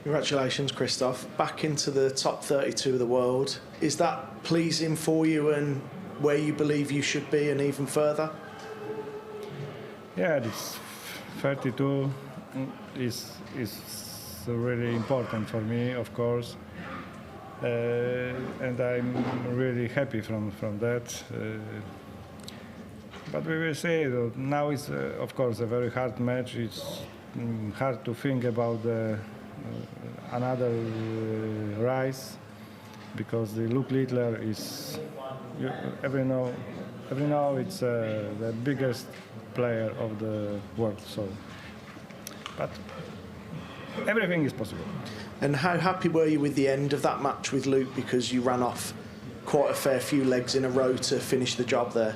Congratulations, Christoph. Back into the top 32 of the world. Is that pleasing for you and where you believe you should be and even further? Yeah, this 32 is really important for me, of course. And I'm really happy from that. But we will see. Now it's, of course, a very hard match. It's hard to think about another rise, because the Luke Littler is, every now it's the biggest player of the world. So, but everything is possible. And how happy were you with the end of that match with Luke, because you ran off quite a fair few legs in a row to finish the job there?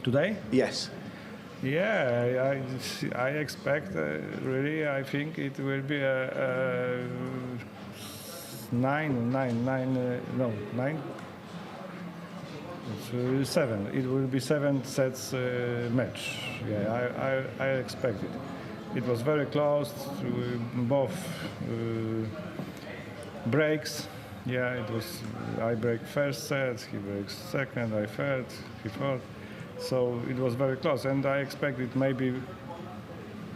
Today? Yes. Yeah, I expect, really, I think it will be a 7. It will be 7 sets match. Yeah, I expect it. It was very close to both breaks. Yeah, it was. I break first set, he breaks second, I third, he fourth. So it was very close, and I expected maybe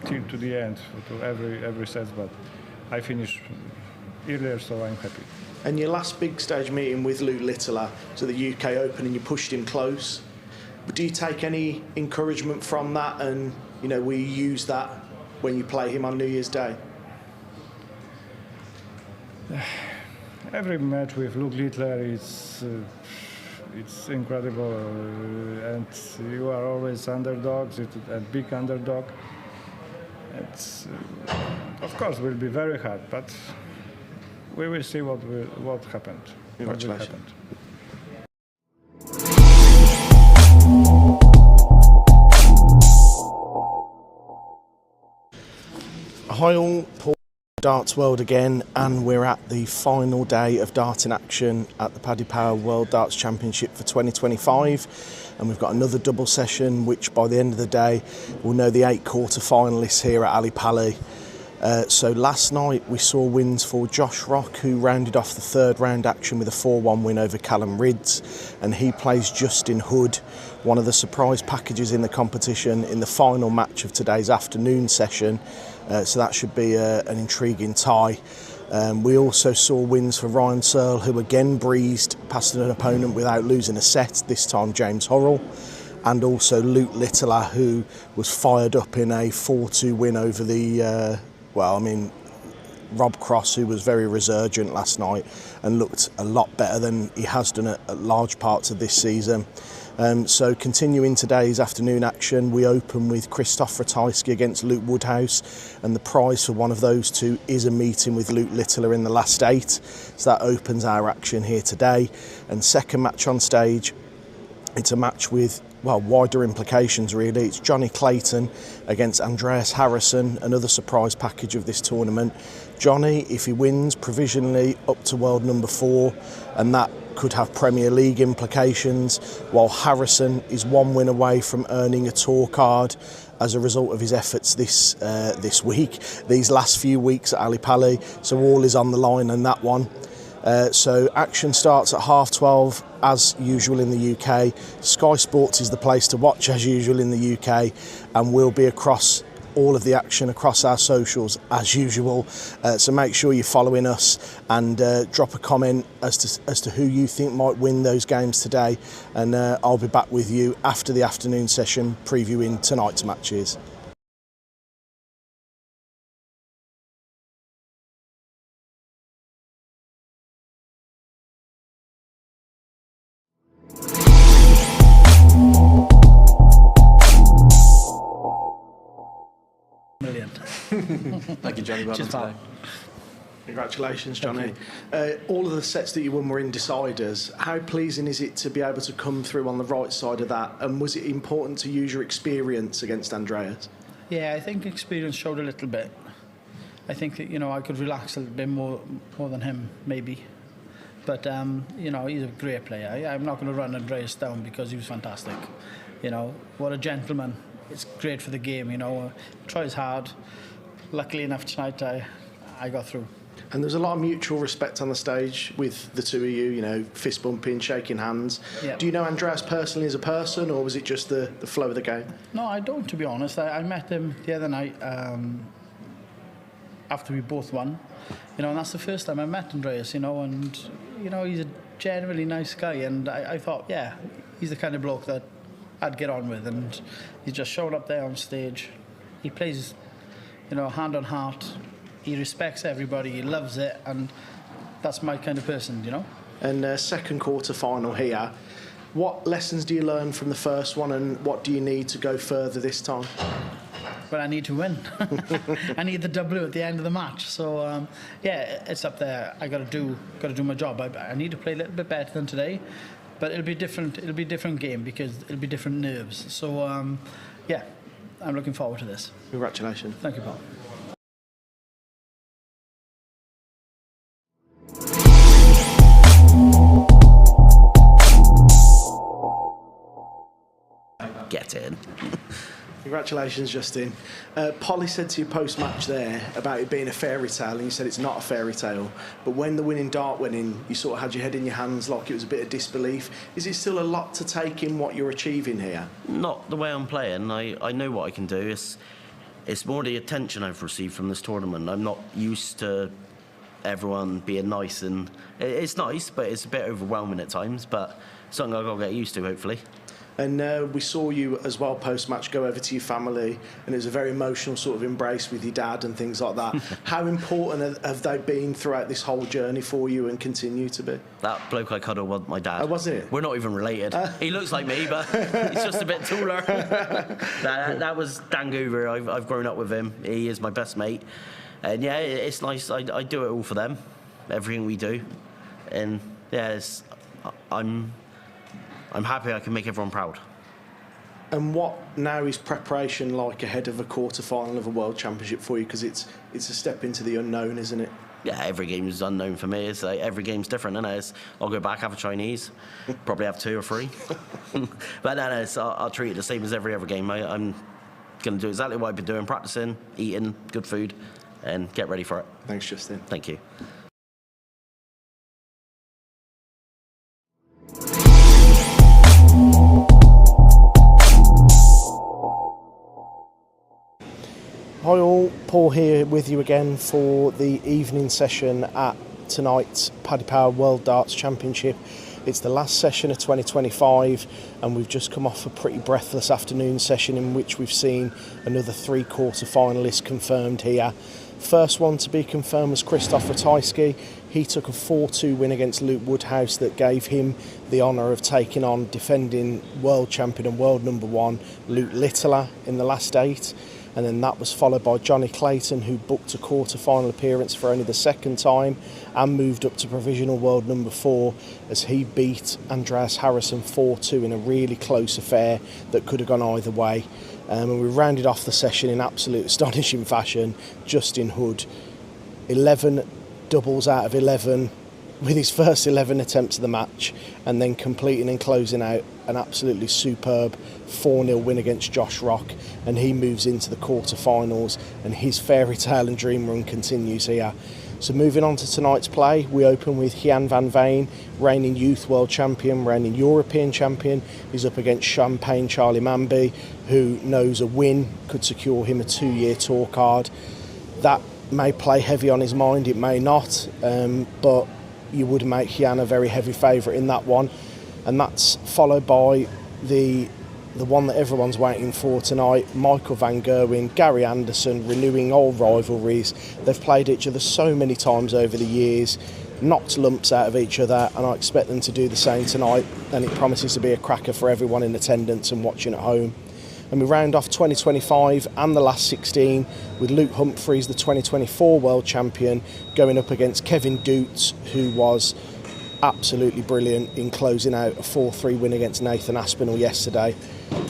till to the end to every set, but I finished earlier, so I'm happy. And your last big stage meeting with Luke Littler to the UK Open, and you pushed him close. But do you take any encouragement from that, and will you use that when you play him on New Year's Day? Every match with Luke Littler is. It's incredible, and you are always underdogs, a big underdog. It's, of course, will be very hard, but we will see what happened. Congratulations. Hi all, Paul. Darts World again, and we're at the final day of darting action at the Paddy Power World Darts Championship for 2025, and we've got another double session which by the end of the day we'll know the 8 quarter-finalists here at PALLY. So last night we saw wins for Josh Rock, who rounded off the 3rd round action with a 4-1 win over Callum Ridds, and he plays Justin Hood, one of the surprise packages in the competition, in the final match of today's afternoon session. So that should be an intriguing tie. We also saw wins for Ryan Searle, who again breezed past an opponent without losing a set, this time James Horrell, and also Luke Littler, who was fired up in a 4-2 win over the, Rob Cross, who was very resurgent last night and looked a lot better than he has done at large parts of this season. So continuing today's afternoon action, we open with Krzysztof Ratajski against Luke Woodhouse, and the prize for one of those two is a meeting with Luke Littler in the last 8. So that opens our action here today. And second match on stage, it's a match with, wider implications really. It's Johnny Clayton against Andreas Harrysson, another surprise package of this tournament. Johnny, if he wins, provisionally up to world number 4, and that could have Premier League implications, while Harrysson is 1 win away from earning a tour card as a result of his efforts this week, these last few weeks at PALLY. So all is on the line in that one. So action starts at 12:30 as usual in the UK. Sky Sports is the place to watch as usual in the UK, and we'll be across all of the action across our socials as usual. So make sure you're following us, and drop a comment as to who you think might win those games today, and I'll be back with you after the afternoon session previewing tonight's matches. Thank you, Johnny. Well done today. Congratulations, Johnny. All of the sets that you won were in deciders. How pleasing is it to be able to come through on the right side of that? And was it important to use your experience against Andreas? Yeah, I think experience showed a little bit. I think that, I could relax a little bit more than him, maybe. But, he's a great player. I'm not going to run Andreas down because he was fantastic. What a gentleman. It's great for the game, tries hard. Luckily enough tonight, I got through. And there's a lot of mutual respect on the stage with the two of you, you know, fist bumping, shaking hands. Yeah. Do you know Andreas personally as a person, or was it just the flow of the game? No, I don't, to be honest. I met him the other night after we both won. You know, and that's the first time I met Andreas, you know, and, you know, he's a generally nice guy. And I thought, yeah, he's the kind of bloke that I'd get on with. And he just showed up there on stage. He plays, you know, hand on heart. He respects everybody, he loves it, and that's my kind of person, you know. And second quarter final here. What lessons do you learn from the first one, and what do you need to go further this time? Well, I need to win. I need the W at the end of the match. So yeah, it's up there. I got to do my job. I need to play a little bit better than today, but it'll be different. It'll be a different game because it'll be different nerves. So yeah, I'm looking forward to this. Congratulations. Thank you, Paul. Get in. Congratulations, Justin. Polly said to you post-match there about it being a fairy tale, and you said it's not a fairy tale. But when the winning dart went in, you sort of had your head in your hands like it was a bit of disbelief. Is it still a lot to take in what you're achieving here? Not the way I'm playing. I know what I can do. It's more the attention I've received from this tournament. I'm not used to everyone being nice, and it's nice, but it's a bit overwhelming at times. But something I've got to get used to, hopefully. And we saw you as well post-match go over to your family, and it was a very emotional sort of embrace with your dad and things like that. How important have they been throughout this whole journey for you and continue to be? That bloke I cuddled was my dad. Oh, was it? We're not even related. He looks like me, but he's just a bit taller. that was Dan Goover. I've grown up with him. He is my best mate. And yeah, it's nice. I do it all for them, everything we do. And yeah, I'm happy I can make everyone proud. And what now is preparation like ahead of a quarter-final of a World Championship for you? Because it's a step into the unknown, isn't it? Yeah, every game is unknown for me. It's like every game's different, isn't it? I'll go back, have a Chinese, probably have 2 or 3. But no, I'll treat it the same as every other game. I'm going to do exactly what I've been doing, practicing, eating good food, and get ready for it. Thanks, Justin. Thank you. Hi all, Paul here with you again for the evening session at tonight's Paddy Power World Darts Championship. It's the last session of 2025, and we've just come off a pretty breathless afternoon session in which we've seen another 3 quarter finalists confirmed here. First one to be confirmed was Krzysztof Ratajski. He took a 4-2 win against Luke Woodhouse that gave him the honour of taking on defending world champion and world number 1 Luke Littler in the last 8. And then that was followed by Johnny Clayton, who booked a quarter-final appearance for only the 2nd time and moved up to provisional world number 4 as he beat Andreas Harrysson 4-2 in a really close affair that could have gone either way. And we rounded off the session in absolute astonishing fashion. Justin Hood, 11 doubles out of 11 with his first 11 attempts of the match, and then completing and closing out an absolutely superb 4-0 win against Josh Rock, and he moves into the quarterfinals, and his fairy tale and dream run continues here. So moving on to tonight's play, we open with Gian van Veen, reigning youth world champion, reigning European champion. He's up against Champagne Charlie Manby, who knows a win could secure him a 2-year tour card. That may play heavy on his mind, it may not, but you would make Gian a very heavy favourite in that one. And that's followed by the one that everyone's waiting for tonight, Michael van Gerwen, Gary Anderson, renewing old rivalries. They've played each other so many times over the years, knocked lumps out of each other, and I expect them to do the same tonight, and it promises to be a cracker for everyone in attendance and watching at home. And we round off 2025 and the last 16 with Luke Humphries, the 2024 world champion, going up against Kevin Doets, who was absolutely brilliant in closing out a 4-3 win against Nathan Aspinall yesterday.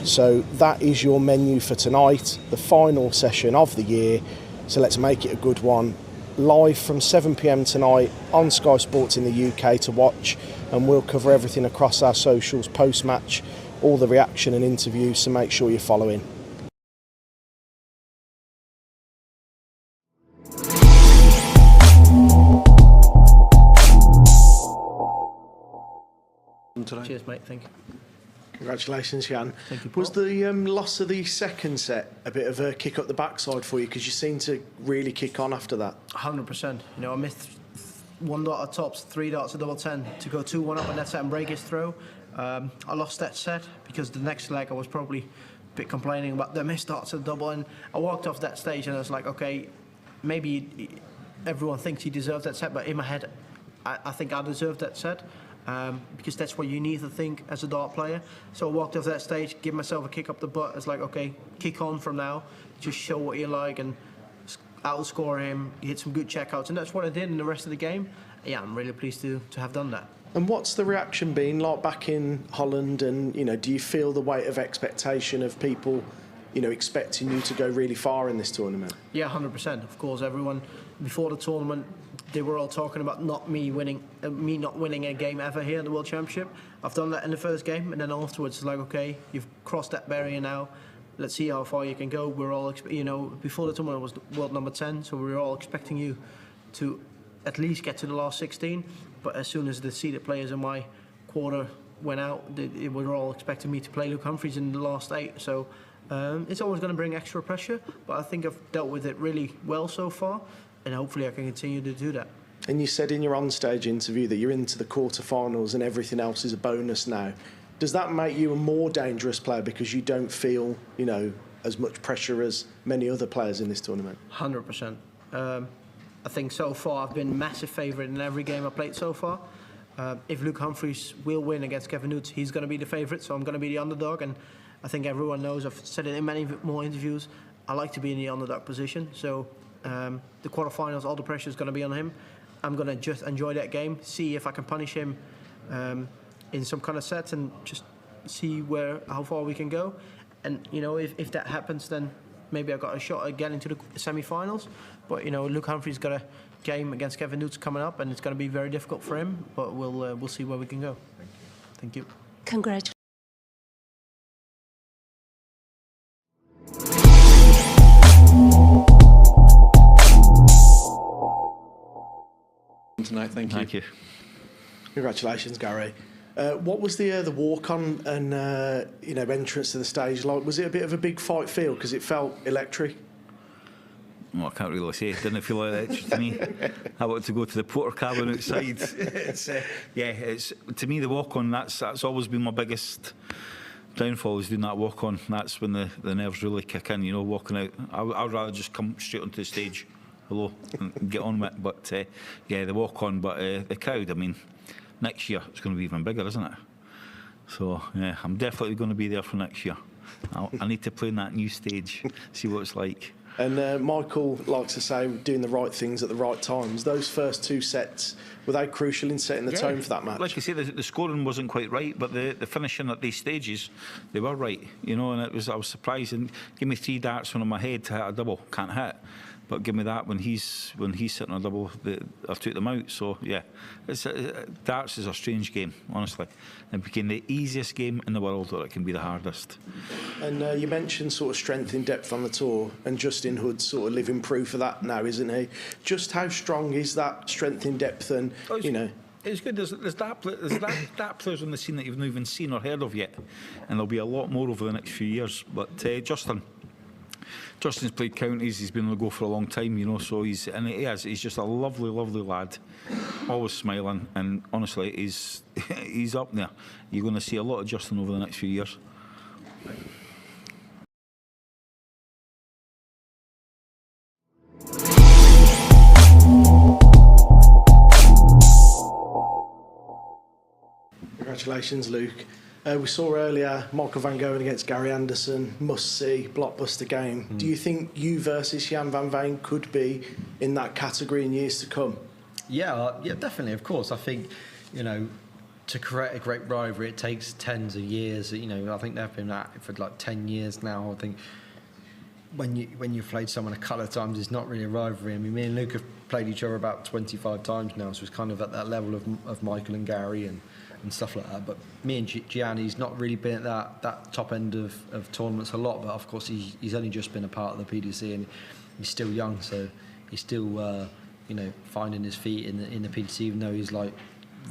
So that is your menu for tonight, the final session of the year. So let's make it a good one. Live from 7 p.m. tonight on Sky Sports in the UK to watch, and we'll cover everything across our socials post-match, all the reaction and interviews, so make sure you're following. done today. Cheers, mate. Thank you. Congratulations, Jan. Thank you, Paul. Was the loss of the second set a bit of a kick up the backside for you? Because you seemed to really kick on after that. 100%. You know, I missed 1 dot at tops, 3 dots at double 10 to go 2-1 up in that set and break his throw. I lost that set because the next leg I was probably a bit complaining about the missed dots at double, and I walked off that stage and I was like, okay, maybe everyone thinks he deserves that set, but in my head, I think I deserved that set. Because that's what you need to think as a dart player. So I walked off that stage, give myself a kick up the butt. It's like, okay, kick on from now. Just show what you like and outscore him. Hit some good checkouts, and that's what I did in the rest of the game. Yeah, I'm really pleased to have done that. And what's the reaction been like back in Holland? And you know, do you feel the weight of expectation of people, you know, expecting you to go really far in this tournament? Yeah, 100%. Of course, everyone before the tournament, they were all talking about me not winning a game ever here in the World Championship. I've done that in the first game, and then afterwards, it's like, okay, you've crossed that barrier now. Let's see how far you can go. We're all, you know, before the tournament was world number 10, so we were all expecting you to at least get to the last 16. But as soon as the seeded players in my quarter went out, they were all expecting me to play Luke Humphries in the last 8. So it's always going to bring extra pressure, but I think I've dealt with it really well so far, and hopefully I can continue to do that. And you said in your on-stage interview that you're into the quarterfinals and everything else is a bonus now. Does that make you a more dangerous player because you don't feel, you know, as much pressure as many other players in this tournament? 100%. I think so far I've been massive favourite in every game I played so far. If Luke Humphries will win against Kevin Doets, he's going to be the favourite, so I'm going to be the underdog. And I think everyone knows, I've said it in many more interviews, I like to be in the underdog position. So the quarterfinals, all the pressure is going to be on him. I'm going to just enjoy that game, see if I can punish him in some kind of sets, and just see how far we can go. And you know, if that happens, then maybe I've got a shot at getting to the semi-finals. But you know, Luke Humphries got a game against Kevin Doets coming up, and it's going to be very difficult for him. But we'll see where we can go. Thank you. Congratulations. Tonight, thank you. Congratulations, Gary. What was the walk-on and you know, entrance to the stage like? Was it a bit of a big fight feel because it felt electric? Well, I can't really say. It didn't feel electric to me. I wanted to go to the porter cabin outside. It's to me the walk-on. That's always been my biggest downfall, is doing that walk-on. That's when the nerves really kick in. You know, walking out. I'd rather just come straight onto the stage. Hello, and get on with it. But yeah, the walk-on. But the crowd, I mean, next year it's going to be even bigger, isn't it? So yeah, I'm definitely going to be there for next year. I need to play on that new stage, see what it's like. And Michael likes to say doing the right things at the right times. Those first 2 sets, were they crucial in setting the tone for that match? Like I say, the scoring wasn't quite right, but the finishing at these stages, they were right. You know, and I was surprised. And give me 3 darts on my head to hit a double, can't hit. But give me that when he's sitting on a double, I took them out. So yeah, darts is a strange game, honestly. It became the easiest game in the world, or it can be the hardest. And you mentioned sort of strength in depth on the tour, and Justin Hood's sort of living proof of that now, isn't he? Just how strong is that strength in depth? And you know, it's good. There's dart players on the scene that you've not even seen or heard of yet, and there'll be a lot more over the next few years. But Justin's played counties, he's been on the go for a long time, you know, so he's just a lovely, lovely lad, always smiling, and honestly, he's up there. You're going to see a lot of Justin over the next few years. congratulations, Luke. We saw earlier Michael van Gogh against Gary Anderson, must-see, blockbuster game. Do you think you versus Jan van Veen could be in that category in years to come? Yeah, definitely, of course. I think, you know, to create a great rivalry, it takes tens of years. You know, I think they've been at it for like 10 years now. I think when you've played someone a couple of times, it's not really a rivalry. I mean, me and Luke have played each other about 25 times now, so it's kind of at that level of Michael and Gary and stuff like that. But me and Gianni's not really been at that top end of tournaments a lot, but of course he's only just been a part of the PDC and he's still young, so he's still you know, finding his feet in the PDC, even though he's like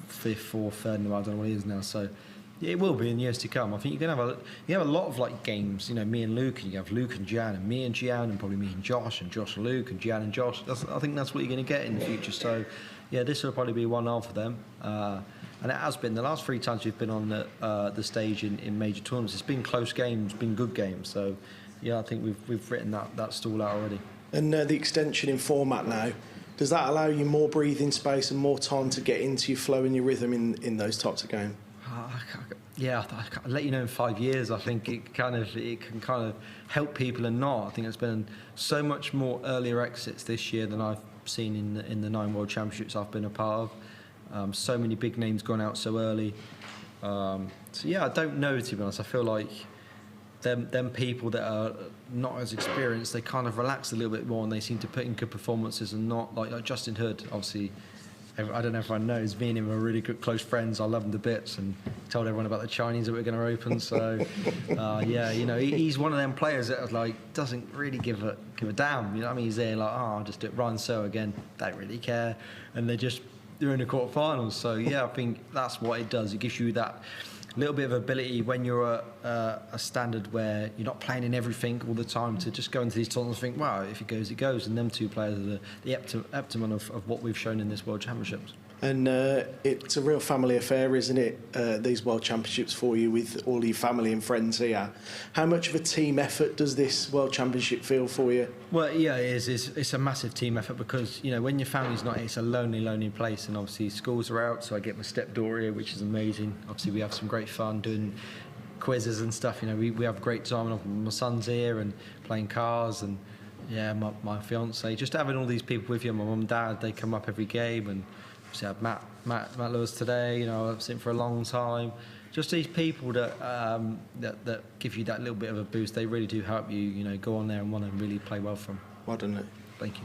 fifth, fourth, third, I don't know what it is now. So yeah, it will be in years to come. I think you have a lot of like games. You know, me and Luke, and you have Luke and Gian, and me and Gian, and probably me and Josh and Luke, and Gian and Josh. I think that's what you're going to get in the future. So yeah, this will probably be one after them. And it has been the last 3 times we've been on the stage in major tournaments. It's been close games, been good games. So yeah, I think we've written that stall out already. And the extension in format now, does that allow you more breathing space and more time to get into your flow and your rhythm in those types of games? Yeah, I'll let you know in 5 years. I think it can kind of help people and not. I think there's been so much more earlier exits this year than I've seen in the 9 World Championships I've been a part of. So many big names gone out so early. So yeah, I don't know, to be honest. I feel like them people that are not as experienced, they kind of relax a little bit more and they seem to put in good performances, and not like Justin Hood, obviously. I don't know if everyone knows, me and him are really good close friends. I love him to bits, and told everyone about the Chinese that we're going to open. So yeah, you know, he's one of them players that like doesn't really give a damn. You know what I mean? He's there like, oh, I'll just do it. Ryan So again, don't really care, and they're in the quarterfinals. So yeah, I think that's what it does. It gives you that little bit of ability when you're at a standard where you're not playing in everything all the time, to just go into these tournaments and think, wow, if it goes, it goes. And them 2 players are the optimum of what we've shown in this World Championships. And it's a real family affair, isn't it, these World Championships for you, with all your family and friends here. How much of a team effort does this World Championship feel for you? Well, yeah, it is. It's a massive team effort because, you know, when your family's not, it's a lonely place. And obviously schools are out, so I get my stepdaughter here, which is amazing. Obviously we have some great fun doing quizzes and stuff. You know, we have a great time. My son's here and playing cars, and yeah, my fiance. Just having all these people with you, my mum and dad, they come up every game, and obviously I had Matt Lewis today. You know, I've seen for a long time. Just these people that give you that little bit of a boost. They really do help you. You know, go on there and want to really play well from. Well done, Nick. Thank you.